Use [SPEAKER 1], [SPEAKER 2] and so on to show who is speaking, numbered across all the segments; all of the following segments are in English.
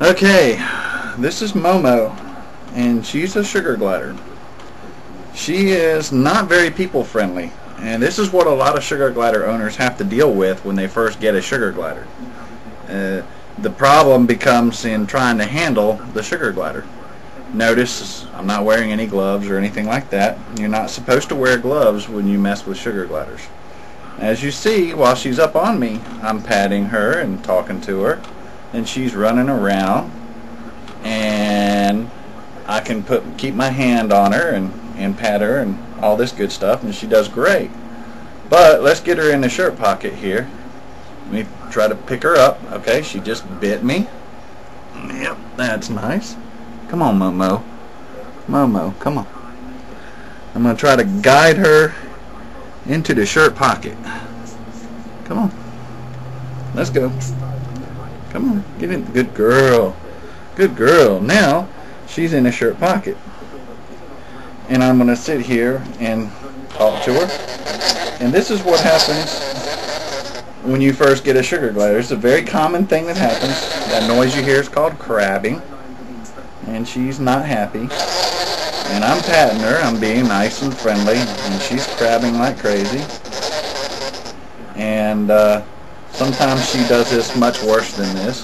[SPEAKER 1] Okay, this is Momo, and she's a sugar glider. She is not very people friendly, and this is what a lot of sugar glider owners have to deal with when they first get a sugar glider. The problem becomes in trying to handle the sugar glider. Notice I'm not wearing any gloves or anything like that. You're not supposed to wear gloves when you mess with sugar gliders. As you see, while she's up on me, I'm patting her and talking to her, and she's running around, and I can keep my hand on her and pat her and all this good stuff, and she does great. But let's get her in the shirt pocket here. Let me try to pick her up. Okay, she just bit me. Yep, that's nice. Come on, Momo. Momo, come on. I'm going to try to guide her into the shirt pocket. Come on. Let's go. Come on, get in. Good girl. Good girl. Now, she's in the shirt pocket. And I'm going to sit here and talk to her. And this is what happens when you first get a sugar glider. It's a very common thing that happens. That noise you hear is called crabbing. And she's not happy. And I'm patting her. I'm being nice and friendly. And she's crabbing like crazy. And sometimes she does this much worse than this.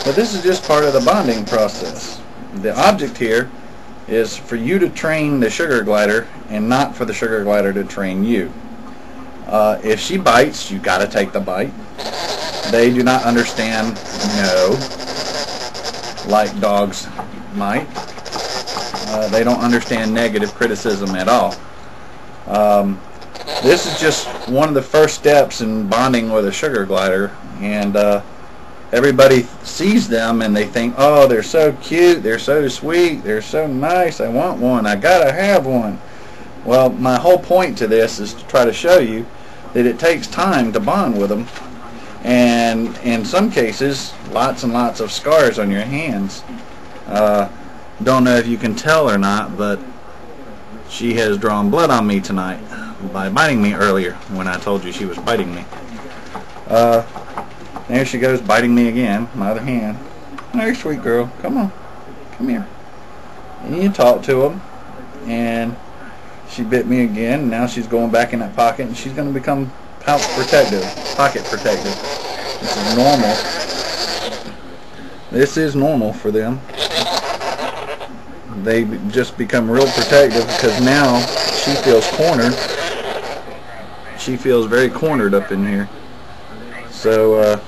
[SPEAKER 1] But this is just part of the bonding process. The object here is for you to train the sugar glider and not for the sugar glider to train you. If she bites, you got to take the bite. They do not understand no like dogs might. They don't understand negative criticism at all. This is just one of the first steps in bonding with a sugar glider, and everybody sees them and they think, oh, they're so cute, they're so sweet, they're so nice, I want one, I gotta have one. Well, my whole point to this is to try to show you that it takes time to bond with them, and in some cases lots and lots of scars on your hands. Don't know if you can tell or not, but she has drawn blood on me tonight by biting me earlier when I told you she was biting me. There she goes, biting me again, my other hand. There, sweet girl, come on, come here. And you talk to them, and she bit me again, and now she's going back in that pocket, and she's going to become pocket protective. This is normal. This is normal for them. They just become real protective because now she feels cornered. She feels very cornered up in here. So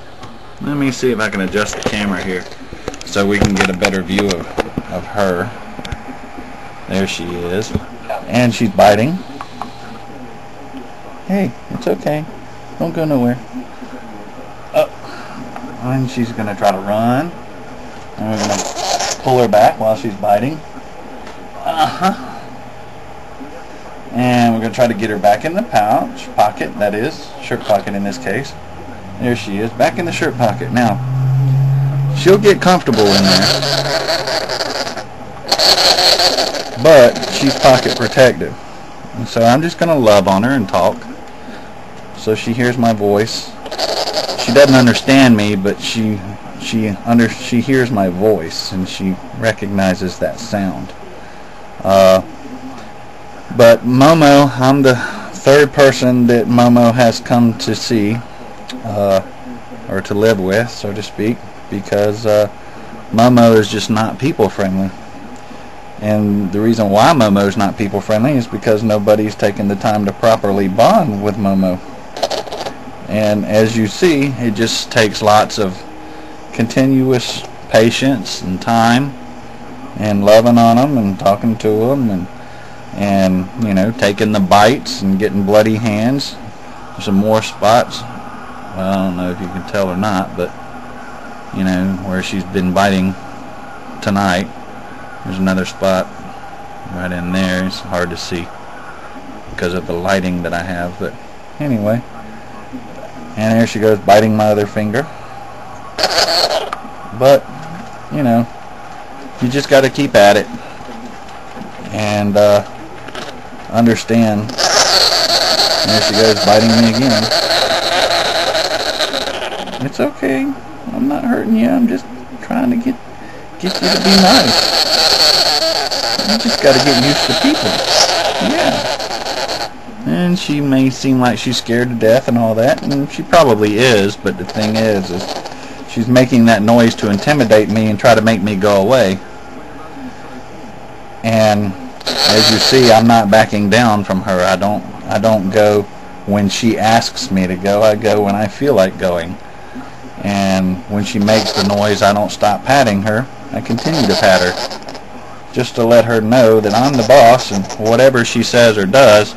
[SPEAKER 1] let me see if I can adjust the camera here so we can get a better view of her. There she is. And she's biting. Hey, it's okay. Don't go nowhere. And she's going to try to run. And we're going to pull her back while she's biting. And we're going to try to get her back in the pocket, that is, shirt pocket in this case. There she is, back in the shirt pocket. Now, she'll get comfortable in there, but she's pocket protective. And so I'm just going to love on her and talk so she hears my voice. She doesn't understand me, but she hears my voice and she recognizes that sound. But Momo, I'm the third person that Momo has come to see, or to live with, so to speak, because Momo is just not people friendly. And the reason why Momo is not people friendly is because nobody's taken the time to properly bond with Momo. And as you see, it just takes lots of continuous patience and time and loving on them and talking to them and you know, taking the bites and getting bloody hands. There's some more spots. Well, I don't know if you can tell or not, but you know, where she's been biting tonight. There's another spot right in there. It's hard to see because of the lighting that I have, but anyway. And there she goes, biting my other finger. But you know, you just got to keep at it and understand. And there she goes, biting me again. It's okay. I'm not hurting you. I'm just trying to get you to be nice. You just got to get used to people. Yeah. And she may seem like she's scared to death and all that, and she probably is, but the thing is she's making that noise to intimidate me and try to make me go away. And as you see, I'm not backing down from her. I don't go when she asks me to go. I go when I feel like going. And when she makes the noise, I don't stop patting her. I continue to pat her, just to let her know that I'm the boss, and whatever she says or does,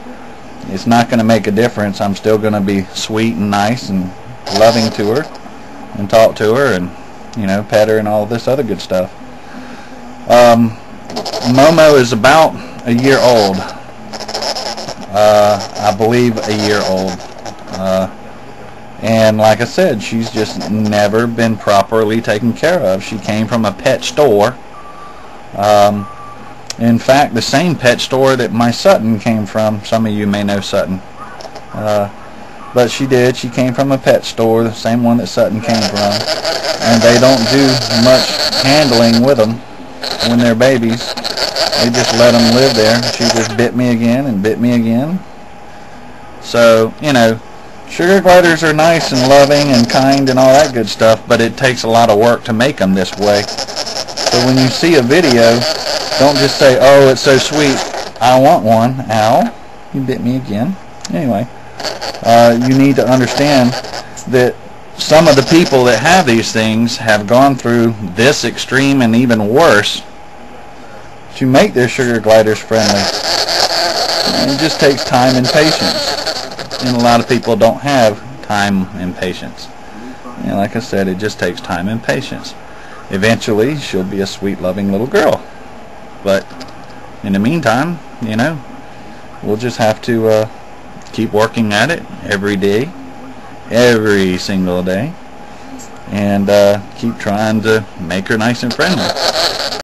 [SPEAKER 1] it's not going to make a difference. I'm still going to be sweet and nice and loving to her, and talk to her, and pet her and all this other good stuff. Momo is about a year old. I believe a year old. And like I said, she's just never been properly taken care of. She came from a pet store. In fact, the same pet store that my Sutton came from. Some of you may know Sutton. But she did. She came from a pet store, the same one that Sutton came from. And they don't do much handling with them when they're babies. They just let them live there. She just bit me again and bit me again. So, sugar gliders are nice and loving and kind and all that good stuff, but it takes a lot of work to make them this way. So when you see a video, don't just say, oh, it's so sweet, I want one. Ow, you bit me again. Anyway, you need to understand that some of the people that have these things have gone through this extreme and even worse to make their sugar gliders friendly. And it just takes time and patience. And a lot of people don't have time and patience. And like I said, it just takes time and patience. Eventually, she'll be a sweet, loving little girl. But in the meantime, we'll just have to keep working at it every day, every single day, and keep trying to make her nice and friendly.